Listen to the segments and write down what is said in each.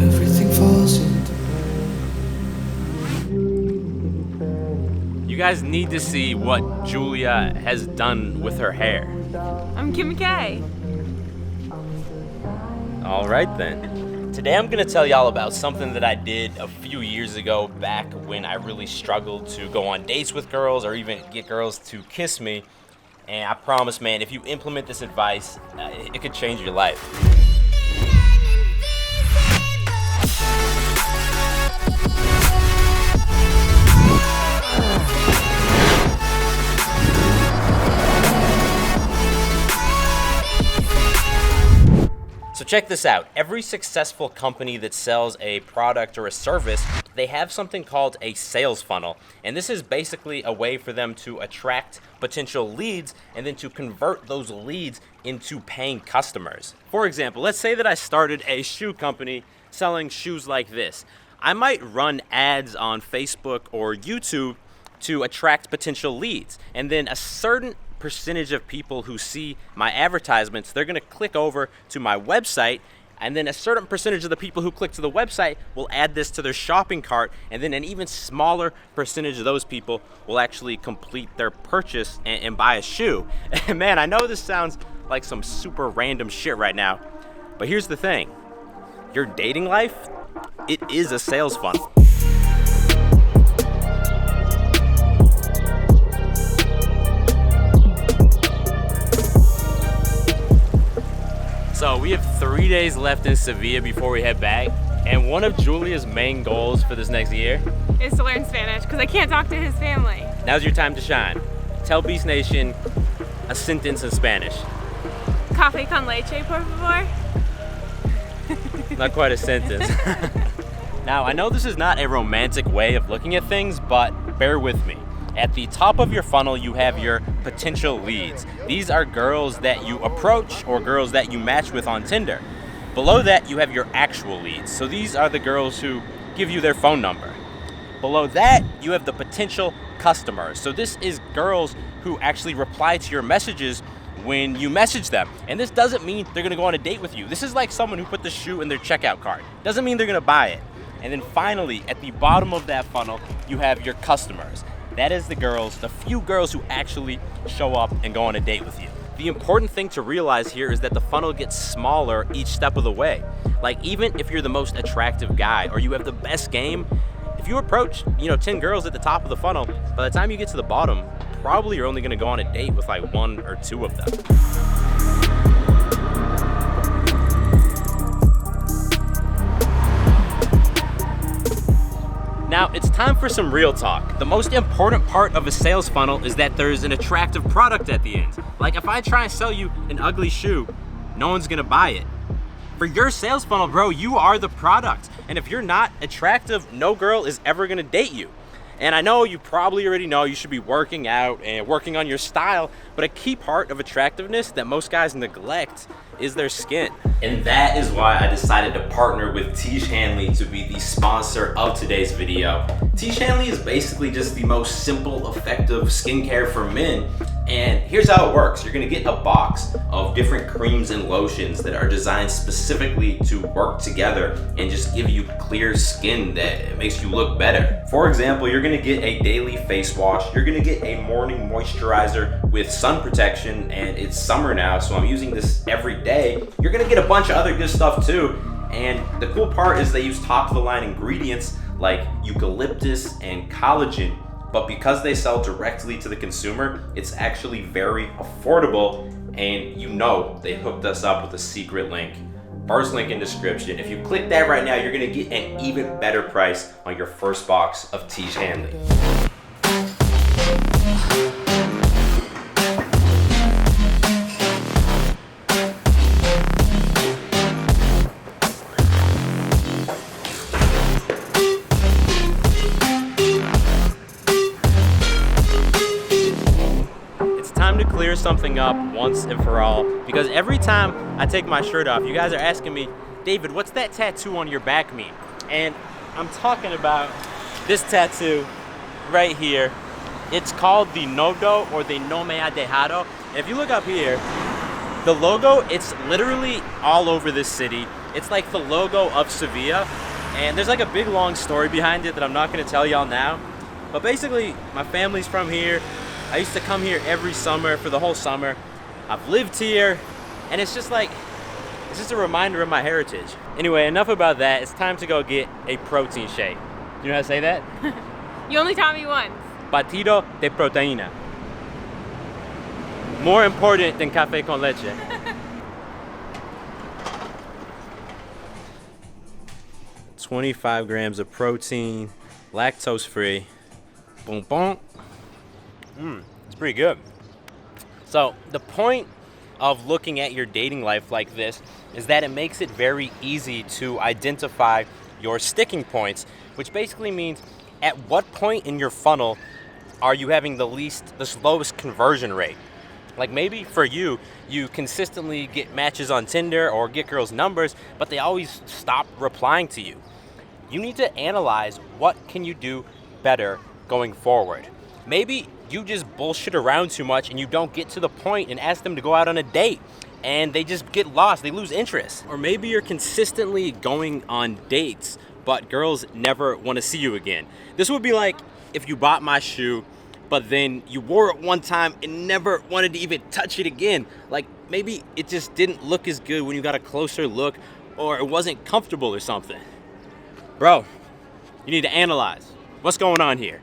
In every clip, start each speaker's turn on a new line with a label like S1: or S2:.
S1: Everything falls into
S2: You guys need to see what Julia has done with her hair.
S3: I'm Kim K.
S2: All right then. Today I'm gonna tell y'all about something that I did a few years ago back when I really struggled to go on dates with girls or even get girls to kiss me. And I promise, man, if you implement this advice, it could change your life. So check this out. Every successful company that sells a product or a service, they have something called a sales funnel. And this is basically a way for them to attract potential leads and then to convert those leads into paying customers. For example, let's say that I started a shoe company selling shoes like this. I might run ads on Facebook or YouTube to attract potential leads. And then a certain percentage of people who see my advertisements, they're going to click over to my website, and then a certain percentage of the people who click to the website will add this to their shopping cart, and then an even smaller percentage of those people will actually complete their purchase and buy a shoe. And man, I know this sounds like some super random shit right now, but here's the thing. Your dating life, it is a sales funnel. So we have 3 days left in Sevilla before we head back, and one of Julia's main goals for this next year
S3: Is to learn Spanish because I can't talk to his family.
S2: now's your time to shine. Tell Beast Nation a sentence in Spanish.
S3: Café con leche, por favor.
S2: Not quite a sentence. Now, I know this is not a romantic way of looking at things, but bear with me. At the top of your funnel, you have your potential leads. These are girls that you approach or girls that you match with on Tinder. Below that, you have your actual leads. So these are the girls who give you their phone number. Below that, you have the potential customers. So this is girls who actually reply to your messages when you message them. And this doesn't mean they're gonna go on a date with you. This is like someone who put the shoe in their checkout cart. Doesn't mean they're gonna buy it. And then finally, at the bottom of that funnel, you have your customers. That is the few girls who actually show up and go on a date with you. The important thing to realize here is that the funnel gets smaller each step of the way. Like, even if you're the most attractive guy or you have the best game, if you approach, 10 girls at the top of the funnel, by the time you get to the bottom, probably you're only gonna go on a date with like 1 or 2 of them. Now, it's time for some real talk. The most important part of a sales funnel is that there's an attractive product at the end. Like, if I try and sell you an ugly shoe, no one's gonna buy it. For your sales funnel, bro, you are the product. And if you're not attractive, no girl is ever gonna date you. And I know you probably already know you should be working out and working on your style, but a key part of attractiveness that most guys neglect is their skin. And that is why I decided to partner with Tiege Hanley to be the sponsor of today's video. Tiege Hanley is basically just the most simple, effective skincare for men. And here's how it works. You're gonna get a box of different creams and lotions that are designed specifically to work together and just give you clear skin that makes you look better. For example, you're gonna get a daily face wash. You're gonna get a morning moisturizer with sun protection, and it's summer now, so I'm using this every day. You're gonna get a bunch of other good stuff too. And the cool part is they use top of the line ingredients like eucalyptus and collagen. But because they sell directly to the consumer, it's actually very affordable, and they hooked us up with a secret link. First link in description. If you click that right now, you're gonna get an even better price on your first box of Tiege Hanley. Clear something up once and for all, because every time I take my shirt off, you guys are asking me, David, what's that tattoo on your back mean? And I'm talking about this tattoo right here. It's called the Nodo or the No Me Ha Dejado. And if you look up here, the logo, it's literally all over this city. It's like the logo of Sevilla. And there's like a big long story behind it that I'm not gonna tell y'all now. But basically, my family's from here. I used to come here every summer for the whole summer. I've lived here, and it's just like, it's just a reminder of my heritage. Anyway, enough about that. It's time to go get a protein shake. You know how to say that?
S3: You only taught me once.
S2: Batido de proteína. More important than café con leche. 25 grams of protein, lactose free. Boom, boom. It's pretty good. So the point of looking at your dating life like this is that it makes it very easy to identify your sticking points, which basically means at what point in your funnel are you having the slowest conversion rate. Like maybe for you, you consistently get matches on Tinder or get girls' numbers, but they always stop replying to you. You need to analyze what can you do better going forward. Maybe you just bullshit around too much and you don't get to the point and ask them to go out on a date and they just get lost, they lose interest. Or maybe you're consistently going on dates, but girls never want to see you again. This would be like if you bought my shoe, but then you wore it one time and never wanted to even touch it again. Like maybe it just didn't look as good when you got a closer look, or it wasn't comfortable or something. Bro, you need to analyze what's going on here.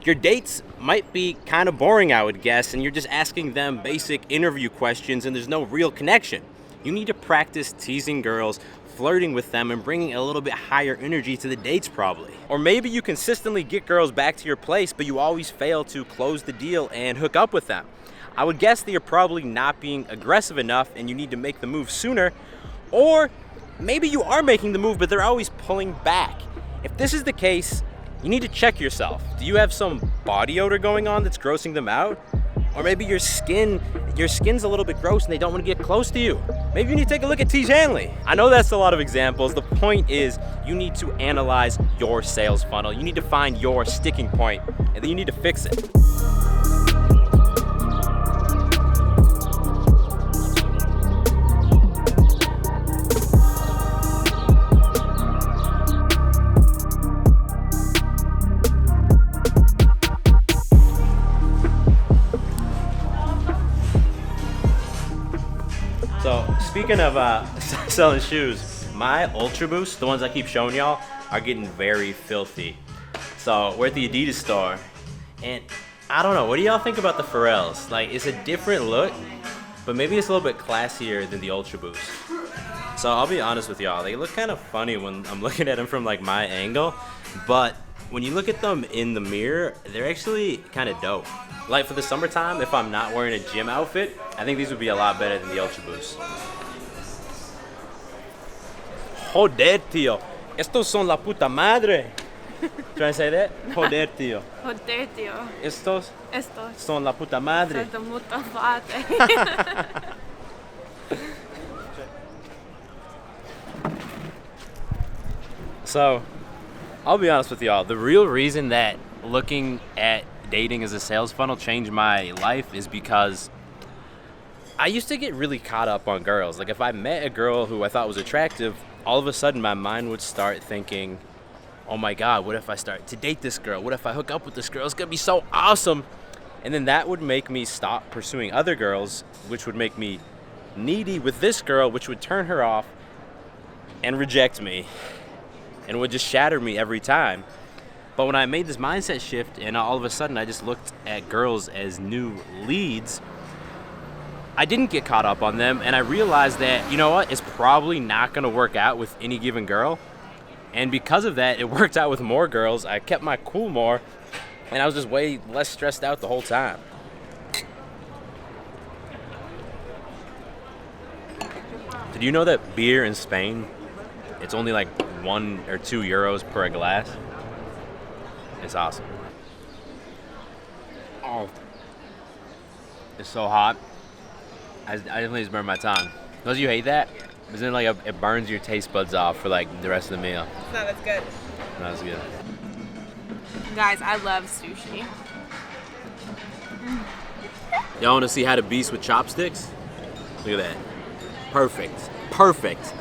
S2: Your dates might be kind of boring, I would guess, and you're just asking them basic interview questions and there's no real connection. You need to practice teasing girls, flirting with them, and bringing a little bit higher energy to the dates probably. Or maybe you consistently get girls back to your place, but you always fail to close the deal and hook up with them. I would guess that you're probably not being aggressive enough and you need to make the move sooner. Or maybe you are making the move, but they're always pulling back. If this is the case, you need to check yourself. Do you have some body odor going on that's grossing them out? Or maybe your skin's a little bit gross and they don't want to get close to you. Maybe you need to take a look at T. Hanley. I know that's a lot of examples. The point is you need to analyze your sales funnel. You need to find your sticking point and then you need to fix it. So speaking of selling shoes, my Ultra Boost, the ones I keep showing y'all, are getting very filthy. So we're at the Adidas store, and I don't know, what do y'all think about the Pharrells? Like, it's a different look, but maybe it's a little bit classier than the Ultra Boost. So I'll be honest with y'all, they look kind of funny when I'm looking at them from like my angle, but when you look at them in the mirror, they're actually kind of dope. Like for the summertime, if I'm not wearing a gym outfit, I think these would be a lot better than the Ultra Boost. Joder, tío. Estos son la puta madre. Trying to say that? Joder, tío.
S3: Joder, tío.
S2: Estos
S3: Estos
S2: son la puta madre.
S3: son de puta madre.
S2: So, I'll be honest with y'all. The real reason that looking at dating as a sales funnel changed my life is because I used to get really caught up on girls. Like if I met a girl who I thought was attractive, all of a sudden my mind would start thinking, oh my God, what if I start to date this girl? What if I hook up with this girl? It's gonna be so awesome. And then that would make me stop pursuing other girls, which would make me needy with this girl, which would turn her off and reject me and would just shatter me every time. But when I made this mindset shift and all of a sudden I just looked at girls as new leads, I didn't get caught up on them, and I realized that, you know what, it's probably not gonna work out with any given girl. And because of that, it worked out with more girls. I kept my cool more, and I was just way less stressed out the whole time. Did you know that beer in Spain, it's only like 1 or 2 euros per glass? It's awesome. Oh, it's so hot. I definitely just burned my tongue. Don't you hate that? Because then it burns your taste buds off for like the rest of the meal.
S3: It's not as good.
S2: Not as good.
S3: Guys, I love sushi.
S2: Y'all want to see how to beast with chopsticks? Look at that. Perfect. Perfect.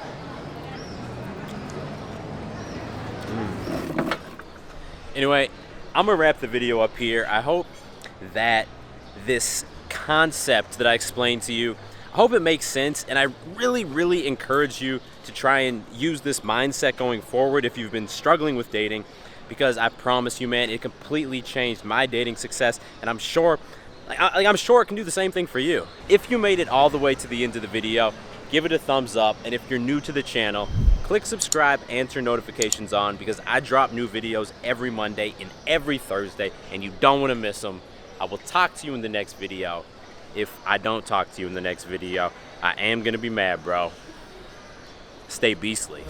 S2: Anyway, I'm going to wrap the video up here. I hope that this concept that I explained to you, I hope it makes sense, and I really, really encourage you to try and use this mindset going forward if you've been struggling with dating, because I promise you, man, it completely changed my dating success, and I'm sure it can do the same thing for you. If you made it all the way to the end of the video, give it a thumbs up, and if you're new to the channel, click subscribe and turn notifications on, because I drop new videos every Monday and every Thursday, and you don't want to miss them. I will talk to you in the next video. If I don't talk to you in the next video, I am gonna be mad, bro. Stay beastly.